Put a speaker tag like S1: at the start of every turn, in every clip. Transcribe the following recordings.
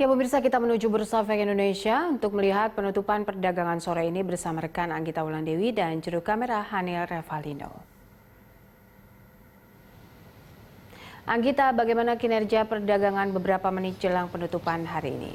S1: Ya pemirsa, kita menuju Bursa Efek Indonesia untuk melihat penutupan perdagangan sore ini bersama rekan Anggita Wulandewi dan juru kamera Hanil Revalino. Anggita, bagaimana kinerja perdagangan beberapa menit jelang penutupan hari ini?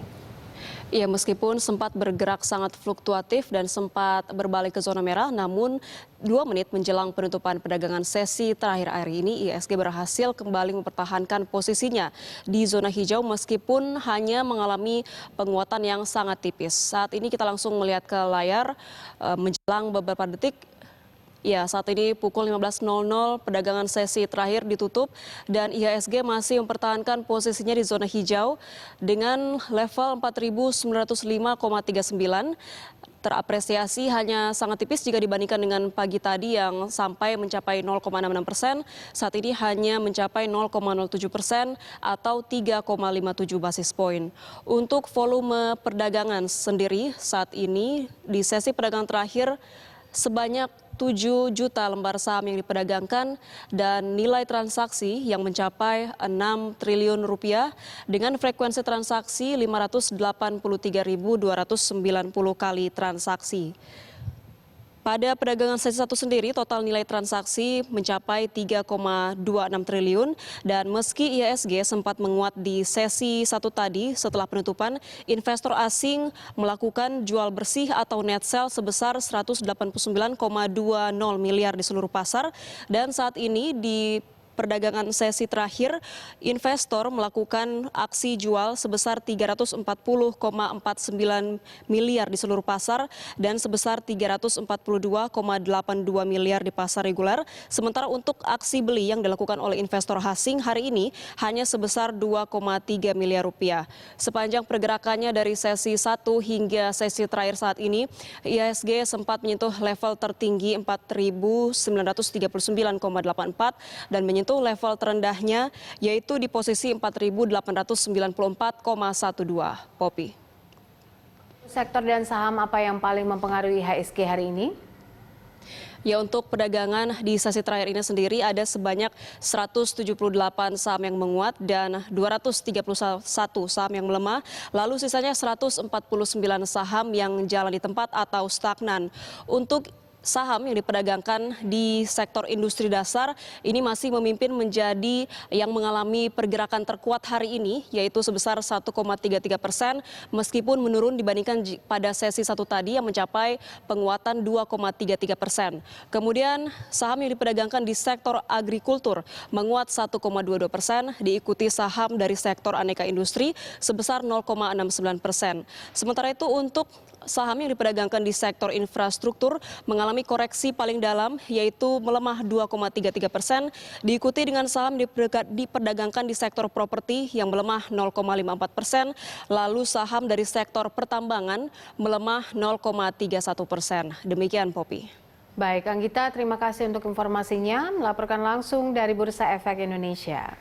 S2: Ya, meskipun sempat bergerak sangat fluktuatif dan sempat berbalik ke zona merah, namun 2 menit menjelang penutupan perdagangan sesi terakhir hari ini, IHSG berhasil kembali mempertahankan posisinya di zona hijau meskipun hanya mengalami penguatan yang sangat tipis. Saat ini kita langsung melihat ke layar menjelang beberapa detik. Ya, saat ini pukul 15.00 perdagangan sesi terakhir ditutup dan IHSG masih mempertahankan posisinya di zona hijau dengan level 4.905,39. Terapresiasi hanya sangat tipis jika dibandingkan dengan pagi tadi yang sampai mencapai 0,66%. Saat ini hanya mencapai 0,07% atau 3,57 basis poin. Untuk volume perdagangan sendiri saat ini di sesi perdagangan terakhir sebanyak 7 juta lembar saham yang diperdagangkan dan nilai transaksi yang mencapai 6 triliun rupiah dengan frekuensi transaksi 583.290 kali transaksi. Pada perdagangan sesi 1 sendiri, total nilai transaksi mencapai 3,26 triliun dan meski IHSG sempat menguat di sesi 1 tadi setelah penutupan, investor asing melakukan jual bersih atau net sell sebesar 189,20 miliar di seluruh pasar dan saat ini di perdagangan sesi terakhir, investor melakukan aksi jual sebesar 340,49 miliar di seluruh pasar dan sebesar 342,82 miliar di pasar reguler. Sementara untuk aksi beli yang dilakukan oleh investor asing hari ini hanya sebesar 2,3 miliar rupiah. Sepanjang pergerakannya dari sesi 1 hingga sesi terakhir saat ini, IHSG sempat menyentuh level tertinggi 4.939,84 dan menyentuh level terendahnya yaitu di posisi 4.894,12. Popi.
S1: Sektor dan saham apa yang paling mempengaruhi IHSG hari ini?
S2: Ya, untuk perdagangan di sesi terakhir ini sendiri ada sebanyak 178 saham yang menguat dan 231 saham yang melemah. Lalu sisanya 149 saham yang jalan di tempat atau stagnan. Untuk saham yang diperdagangkan di sektor industri dasar ini masih memimpin menjadi yang mengalami pergerakan terkuat hari ini yaitu sebesar 1,33% meskipun menurun dibandingkan pada sesi 1 tadi yang mencapai penguatan 2,33%. Kemudian saham yang diperdagangkan di sektor agrikultur menguat 1,22%, diikuti saham dari sektor aneka industri sebesar 0,69%. Sementara itu untuk saham yang diperdagangkan di sektor infrastruktur mengalami koreksi paling dalam yaitu melemah 2,33%, diikuti dengan saham diperdagangkan di sektor properti yang melemah 0,54%, lalu saham dari sektor pertambangan melemah 0,31%. Demikian Popi.
S1: Baik, Anggita, terima kasih untuk informasinya. Melaporkan langsung dari Bursa Efek Indonesia.